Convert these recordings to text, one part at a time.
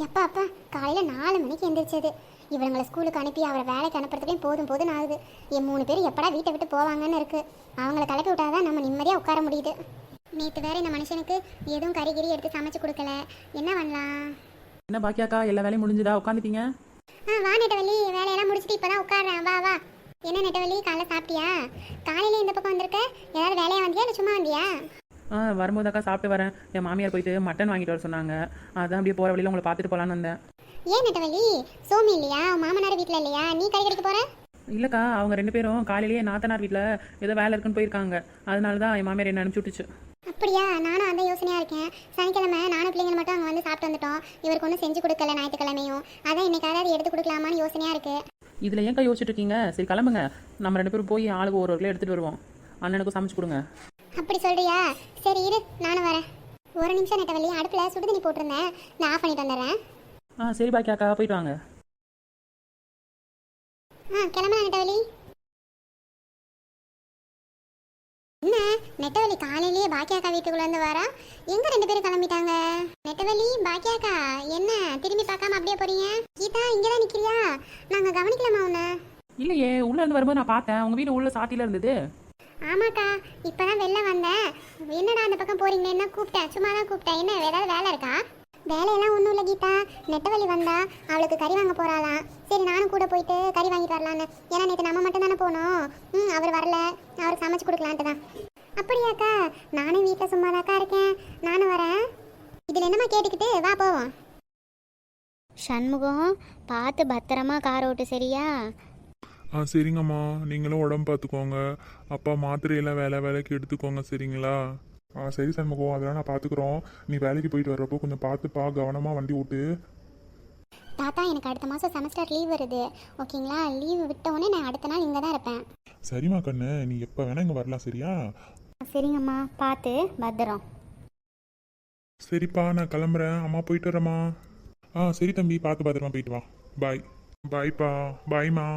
எப்பா அப்பா காலையில் 4 மணிக்கு எந்திரிச்சது. இவங்களை ஸ்கூலுக்கு அனுப்பி அவரை வேலைக்கு அனுப்புறதுலேயும் போதும் போதும் ஆகுது. என் 3 பேர் எப்படா வீட்டை விட்டு போவாங்கன்னு இருக்கு. அவங்கள கிளப்பி விட்டாதான் நம்ம நிம்மதியாக உட்கார முடியுது. நேற்று வேற இந்த மனுஷனுக்கு எதுவும் கறிகிரி எடுத்து சமைச்சு கொடுக்கல. என்ன பண்ணலாம்? என்ன பாக்கியாக்கா, எல்லா வேலையும் முடிஞ்சுதா? உட்காந்துட்டீங்க? வா நெட்டவள்ளி, வேலையெல்லாம் முடிச்சுட்டு இப்போ தான் உட்காடுறேன். வா வா. என்ன நெட்டவள்ளி, காலைல சாப்பிட்டியா? காலையில் இந்த பக்கம் வந்திருக்க, ஏதாவது வேலையாக வந்தியா இல்லை சும்மா வந்தியா? வரும்போதாக்கா சாப்பிட்டு வரேன். என் மாமியார் போயிட்டு மட்டன் வாங்கிட்டு வர சொன்னாங்க. அதான் அப்படியே போகிற வழியில் உங்களை பார்த்துட்டு போகலான்னு வந்தேன். ஏன் நெட்டவள்ளி, சோமி இல்லையா? மாமனார் வீட்டில் இல்லையா? நீ கறி கடிக்க போகிற? இல்லைக்கா, அவங்க 2 பேரும் காலையிலேயே நாத்தனார் வீட்டில் ஏதோ வேலை இருக்குன்னு போயிருக்காங்க. அதனால தான் என் மாமியார் என்ன அனுப்பிச்சி விட்டுச்சு. அப்படியா? நானும் அந்த யோசனையாக இருக்கேன். சனிக்கிழமை நானும் பிள்ளைங்க மட்டும் அங்கே வந்து சாப்பிட்டு வந்துட்டோம். இவருக்கு ஒன்றும் செஞ்சு கொடுக்கல ஞாயிற்றுக்கிழமையும். அதான் இன்னைக்கு ஏதாவது எடுத்து கொடுக்கலாமான்னு யோசனையாக இருக்குது. இதில் ஏன்க்கா யோசிச்சுட்டு இருக்கீங்க? சரி கிளம்புங்க, நம்ம 2 பேரும் போய் ஆளுக்கு ஒரு கிலோ எடுத்துகிட்டு வருவோம். அண்ணனுக்கும் சமைச்சு கொடுங்க. அப்படி சொல்றியா? சரி இரு, நானும் வரேன். ஒரு நிமிஷம் நெட்டவள்ளி, அடுப்பில் சுடு தண்ணி போட்டிருந்தேன், நான் ஆஃப் பண்ணிட்டு வந்துடுறேன். சரி பாக்கியாக்கா, போயிட்டு வாங்க. கிளம்பலாம் நெட்டவள்ளி. என்ன நெட்டவள்ளி காலையிலேயே பாக்கியாக்கா வீட்டுக்குள்ள இருந்து வரா? எங்க 2 பேரும் கிளம்பிட்டாங்க? நெட்டவள்ளி, பாக்கியாக்கா என்ன திரும்பி பார்க்காம அப்படியே போறீங்க? கீதா இங்கதான் நிக்கிறியா? நாங்க கவனிக்கலாமா உன்னை? இல்லையே, உள்ளே இருந்து வரும்போது நான் பார்த்தேன். உங்கள் வீடு உள்ள சாத்தியில் இருந்தது. ஆமாக்கா, இப்பதான் வெளில வந்தேன். என்னடா அந்த பக்கம் போறீங்க? என்ன கூப்பிட்டேன்? சும்மா தான் கூப்பிட்டேன். என்ன ஏதாவது வேலை இருக்கா? வேலையெல்லாம் ஒன்றும் இல்லை கீதா. நெட்டவள்ளி வந்தா, அவளுக்கு கறி வாங்க போறாளாம். சரி நானும் கூட போயிட்டு கறி வாங்கிட்டு வரலான்னு. ஏன்னா நேற்று நம்ம மட்டும் தானே போனோம். அவர் வரல, அவருக்கு சமைச்சு கொடுக்கலான்ட்டு தான். அப்படியாக்கா? நானும் வீட்டில் சும்மாதாக்கா இருக்கேன், நானும் வரேன். இதில் என்னம்மா கேட்டுக்கிட்டு வா போவோம். சண்முகம், பார்த்து பத்திரமா கார் ஓட்டு, சரியா? சரிங்கம்மா, நீங்களும் உடம்பு பார்த்துக்கோங்க. அப்பா மாத்திரையெல்லாம் வேலைக்கு எடுத்துக்கோங்க, சரிங்களா? சரி சண்முகம், அதெல்லாம் நான் பார்த்துக்குறோம். நீ வேலைக்கு போயிட்டு வர்றப்போ கொஞ்சம் பார்த்துப்பா, கவனமாக வண்டி ஓட்டு. தாத்தா, எனக்கு அடுத்த மாதம் செமஸ்டர் லீவ் வருது, ஓகேங்களா? லீவு விட்டவுடனே நான் அடுத்த நாள் இங்கே தான் இருப்பேன். சரிம்மா கண்ணு, நீ எப்போ வேணா இங்கே வரலாம், சரியா? சரிங்கம்மா, பார்த்து பத்திரம். சரிப்பா, நான் கிளம்புறேன். அம்மா போயிட்டு வரேம்மா. சரி தம்பி, பார்த்து பத்திரமா போயிட்டு வா. பாய். பாய்ப்பா. பாய்மா.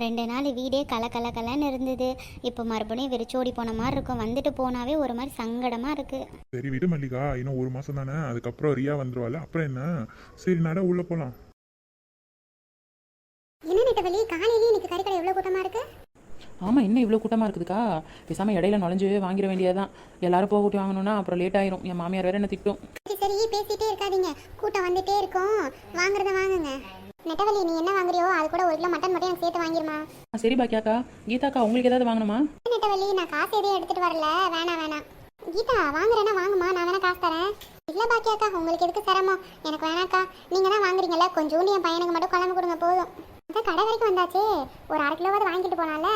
2 நாள் வீடே கலன்னு இருந்தது. இப்போ மறுபடியும் வெறிச்சோடி போன மாதிரி இருக்கும். வந்துட்டு போனாவே ஒரு மாதிரி சங்கடமாக இருக்குது. சரி விடு மல்லிகா, இன்னும் 1 மாதம் தானே, அதுக்கப்புறம் ரியா வந்துருவாள். அப்புறம் என்ன? சரி நட, உள்ளே போகலாம். என்ன நெட்டவள்ளி, காலையிலேயே இன்னைக்கு கறி கடை எவ்வளோ கூட்டமாக இருக்கு? ஆமாம், இன்னும் இவ்வளோ கூட்டமாக இருக்குதுக்கா. பேசாமல் இடையில நுழைஞ்சு வாங்கிட வேண்டியதுதான். எல்லாரும் போகட்டி வாங்கணும்னா அப்புறம் லேட் ஆயிரும். என் மாமியார் வேற என்ன திட்டும். சரி பேசிட்டே இருக்காதீங்க, கூட்டம் வந்துட்டே இருக்கும். வாங்குறத வாங்குங்க. நெட்டவள்ளி, நீ என்ன வாங்குறியோ அது கூட 1 கிலோ மட்டன் மட்டும் எனக்கு சேர்த்து வாங்கிருமா? சரி பாக்கியாக்கா. கீதாக்கா, உங்களுக்கு ஏதாவது வாங்கணுமா? நெட்டவள்ளி, நான் காசு எதையும் எடுத்துட்டு வரல. வேணாம். கீதா, வாங்குறேன்னா வாங்குமா, நான் வேணா காசு தரேன். இல்லை பாக்கியாக்கா, உங்களுக்கு எதுக்கு சிரமம்? எனக்கு வேணாக்கா. நீங்கள் தான் வாங்குறீங்கல்ல, கொஞ்சோண்டு என் பையனுக்கு மட்டும் குழம்பு கொடுங்க போதும். அதான் கடை வரைக்கும் வந்தாச்சு, ஒரு 1/2 கிலோவாவது வாங்கிட்டு போனால.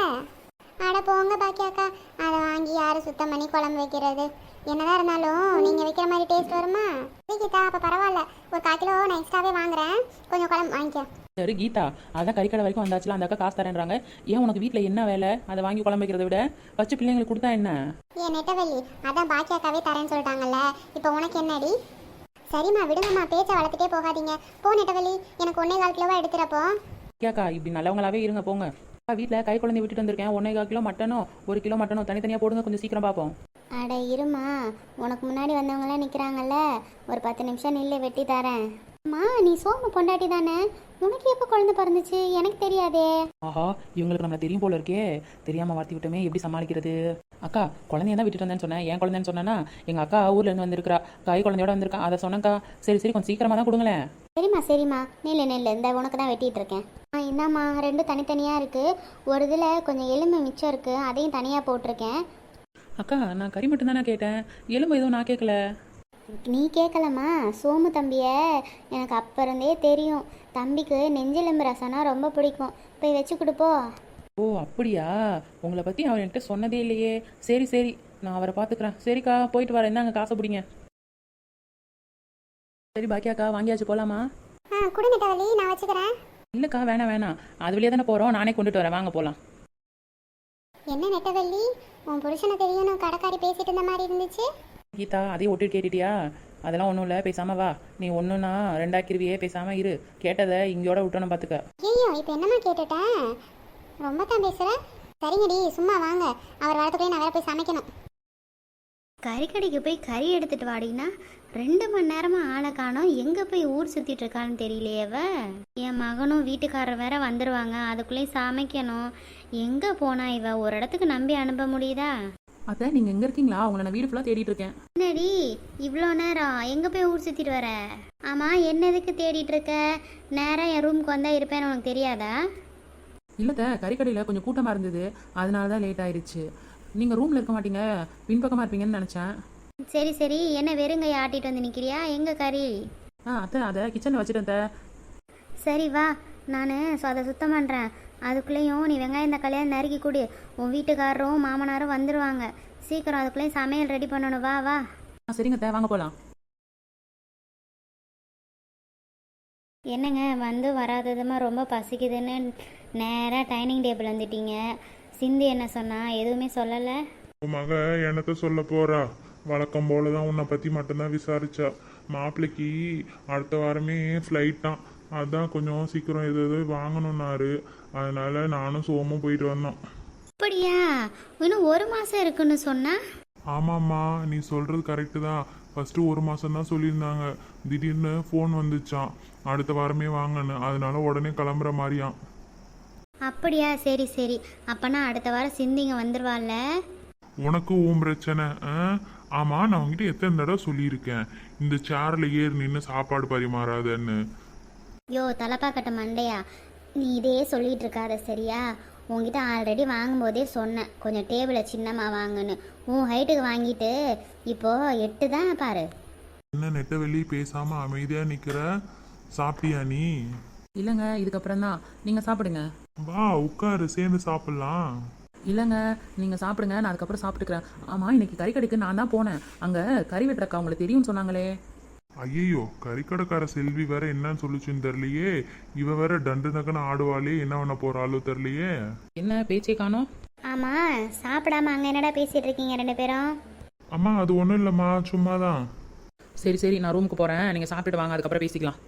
அட போங்க பாக்கியாக்கா, அதை வாங்கி யார் சுத்தம் பண்ணி குழம்பு வைக்கிறது? என்னதான் இருந்தாலும் நீங்கள் வைக்கிற மாதிரி டேஸ்ட் வருமா? சரி கீதா, அப்போ பரவாயில்ல, ஒரு 1/4 கிலோ நான் எக்ஸ்ட்ராவே வாங்குறேன், கொஞ்சம் குழம்பு வாங்கிக்க. சரி கீதா, அதான் கறிக்கடை வரைக்கும் வந்தாச்சுல, அந்த அக்கா காசு தரேன்றாங்க. ஏன் உனக்கு வீட்டில் என்ன வேலை? அதை வாங்கி குழம்பு வைக்கிறத விட வச்சு பிள்ளைங்களுக்கு கொடுத்தா என்ன? ஏன் நெட்டவள்ளி, அதான் பாக்கியாக்காவே தரேன்னு சொல்லிட்டாங்கல்ல, இப்போ உனக்கு என்னடி? சரிம்மா விடுங்கம்மா, பேச்சை வளர்த்துட்டே போகாதீங்க. போ நெட்டவள்ளி, எனக்கு 1/4 கிலோவா எடுத்துறப்போ. கேக்கா, இப்படி நல்லவங்களாவே இருங்க போங்க. வீட்டில் கை குழந்தை விட்டுட்டு வந்திருக்கேன். 1/4 கிலோ மட்டனோ 1 கிலோ மட்டனோ தனித்தனியாக போடுங்க, கொஞ்சம் சீக்கிரம் பார்ப்போம். அட இருமா, உனக்கு முன்னாடி வந்தவங்களாம் நிற்கிறாங்கல்ல, ஒரு 10 நிமிஷம் நில்லு, வெட்டி தரேன். அம்மா, நீ சோமு பொண்டாட்டி தானே? உனக்கு எப்போ குழந்தை பிறந்துச்சு? எனக்கு தெரியாதே. ஆஹா, இவங்களுக்கு நம்மளை தெரியும் போல இருக்கே. தெரியாமல் வார்த்தி விட்டோமே, எப்படி சமாளிக்கிறது? அக்கா, குழந்தைய தான் விட்டுட்டு வந்தேன்னு சொன்னேன். ஏன் குழந்தைன்னு சொன்னேன்னா, எங்கள் அக்கா ஊர்லேருந்து வந்திருக்கிறா, கை குழந்தையோட வந்திருக்கா, அதை சொன்னக்கா. சரி கொஞ்சம் சீக்கிரமாக தான் கொடுங்களேன். சரிம்மா, நெல்லு இந்த உனக்கு தான் வெட்டிகிட்டு இருக்கேன். என்னம்மா, 2 தனித்தனியாக இருக்குது. ஒரு இதில் கொஞ்சம் எலும்பு மிச்சம் இருக்குது, அதையும் தனியாக போட்டிருக்கேன். அக்கா, நான் கறி மட்டும் தானே கேட்டேன், எலும்பு எதுவும் நான் கேட்கல. நீ கேட்கலம்மா, சோமு தம்பியை எனக்கு அப்போ இருந்தே தெரியும். தம்பிக்கு நெஞ்செலும்பு ரசம்னா ரொம்ப பிடிக்கும், போய் வச்சு கொடுப்போ. ஓ அப்படியா? உங்களை பற்றி அவர் என்கிட்ட சொன்னதே இல்லையே. சரி நான் அவரை பார்த்துக்கிறேன். சரிக்கா, போயிட்டு வரேன். இந்தாங்க காசை பிடிங்க. சரி பாக்கியாக்கா, வாங்கியாச்சு, போகலாமா? குடு நெட்டவள்ளி, நான் வச்சுக்கிறேன். இல்லைக்கா, வேணாம், அது வழியாக தானே போகிறோம், நானே கொண்டுட்டு வரேன், வாங்க போகலாம். என்ன நெட்டவள்ளி, உன் புருஷனை தெரியும் கடைக்காரி பேசிட்டு இருந்த மாதிரி இருந்துச்சு. கீதா, அதையும் ஒட்டு கேட்டுட்டியா? அதெல்லாம் ஒன்றும் இல்லை, பேசாமல் வா. நீ ஒன்றுனா 2 ஆக்கிருவியே, பேசாமல் இரு. கேட்டதை இங்கேயோட விட்டோன்னு பார்த்துக்க. ஐயோ, இப்போ என்னம்மா கேட்டுட்டேன்? ரொம்ப தான் பேசுகிறேன். சரிங்கடி, சும்மா வாங்க, அவர் வரத்துக்குள்ளே நான் வேற போய் சமைக்கணும். கறிக்கடைக்கு போய் கறி எடுத்துட்டு வாடினா 2 மணி நேரமா ஆளை காணோம். எங்கே போய் ஊர் சுற்றிட்டு இருக்கான்னு தெரியலையே அவ. என் மகனும் வீட்டுக்காரர் வேற வந்துடுவாங்க, அதுக்குள்ளேயும் சமைக்கணும். எங்கே போனா இவ? ஒரு இடத்துக்கு நம்பி அனுப்ப முடியுதா? அத்தை நீங்கள் எங்கே இருக்கீங்களா? உங்களை நான் வீடு ஃபுல்லாக தேடிட்டு இருக்கேன். என்னடி இவ்வளோ நேரம் எங்கே போய் ஊர் சுற்றிட்டு வர? ஆமாம், என்ன எதுக்கு தேடிட்டு இருக்க? நேராக என் ரூமுக்கு வந்தால் இருப்பேன்னு உனக்கு தெரியாதா? இல்லைத்த, கறிக்கடையில் கொஞ்சம் கூட்டமாக இருந்தது, அதனால தான் லேட் ஆயிடுச்சு. நீங்கள் ரூமில் இருக்க மாட்டீங்க, பின்பக்கமாக இருப்பீங்கன்னு நினச்சேன். சரி சரி, என்ன வெறுங்கையை ஆட்டிட்டு வந்து நிற்கிறியா? எங்கே கறி? அத்தை அதை கிச்சனில் வச்சுட்டேன் அத்தை. சரி வா, நான் அதை சுத்தம் பண்ணுறேன். அதுக்குள்ளேயும் நீ வெங்காயம் தக்காளியாக நறுக்கி கொடு. உன் வீட்டுக்காரரும் மாமனாரும் வந்துடுவாங்க. சீக்கிரம் அதுக்குள்ளேயும் சமையல் ரெடி பண்ணணும். வா வா. சரிங்க அத்தை, வாங்க போகலாம். என்னங்க வந்து வராததுமா ரொம்ப பசிக்குதுன்னு நேராக டைனிங் டேபிள் வந்துட்டீங்க. சிந்து என்ன சொன்னா? எதுவுமே சொல்லலை. உன் மக என்னத்த சொல்ல போறா? வழக்கம் போல தான் உன்னை பற்றி மட்டும்தான் விசாரிச்சா. மாப்பிள்ளைக்கு அடுத்த வாரமே ஃப்ளைட் தான், அதான் கொஞ்சம் சீக்கிரம் எது வாங்கணுன்னாரு. அதனால நானும் சோமும் போயிட்டு வந்தோம். அப்படியா? இன்னும் 1 மாதம் இருக்குன்னு சொன்னா? ஆமாம்மா, நீ சொல்கிறது கரெக்டு தான். ஃபஸ்ட்டு 1 மாதம் தான் சொல்லியிருந்தாங்க. திடீர்னு ஃபோன் வந்துச்சான் அடுத்த வாரமே வாங்கன்னு. அதனால உடனே கிளம்புற மாதிரியாம். அப்படியா? சரி சரி, அப்பனா அடுத்த வாரம் சிந்திங்க வந்துடுவாள்ல. உனக்கு உன் பிரச்சனை. ஆமாம், நான் உங்ககிட்ட எத்தனை தடவை சொல்லியிருக்கேன் இந்த சேரில் ஏறி நின்று சாப்பாடு பரிமாறாதன்னு. யோ தலைப்பாக்கட்ட மண்டையா, நீ இதே சொல்லிட்டு இருக்காத சரியா? உங்ககிட்ட ஆல்ரெடி வாங்கும்போதே சொன்னேன் கொஞ்சம் டேபிளை சின்னமாக வாங்குன்னு. உன் ஹைட்டுக்கு வாங்கிட்டு இப்போ 8 தான் பாரு. என்ன நெட்ட வெளி பேசாமல் அமைதியாக நிற்கிற? சாப்பிட்டியா நீ? இல்லைங்க, இதுக்கப்புறம் தான். நீங்கள் சாப்பிடுங்க. வா உட்காரு, சேர்ந்து சாப்பிட்லாம். இல்லைங்க, நீங்கள் சாப்பிடுங்க, நான் அதுக்கப்புறம் சாப்பிட்டுக்கிறேன். ஆமாம், இன்னைக்கு கறிக்கடைக்கு நான் தான் போனேன். அங்கே கறி வெட்டுறக்கா உங்களுக்கு தெரியும்னு சொன்னாங்களே. ஐயோ, கறிக்கடைக்கார செல்வி வேற என்னன்னு சொல்லிச்சுன்னு தெரியலையே. இவ வேற டண்டு நக்கன்னு ஆடுவாளே, என்ன பண்ண போறாளோ தெரியலையே. என்ன பேச்சே காணோம்? ஆமாம், சாப்பிடாம அங்கே என்னடா பேசிகிட்டு இருக்கீங்க 2 பேரும்? அம்மா அது ஒன்றும் இல்லைம்மா, சும்மா தான். சரி சரி, நான் ரூமுக்கு போகிறேன், நீங்கள் சாப்பிட்டுட்டு வாங்க, அதுக்கப்புறம் பேசிக்கலாம்.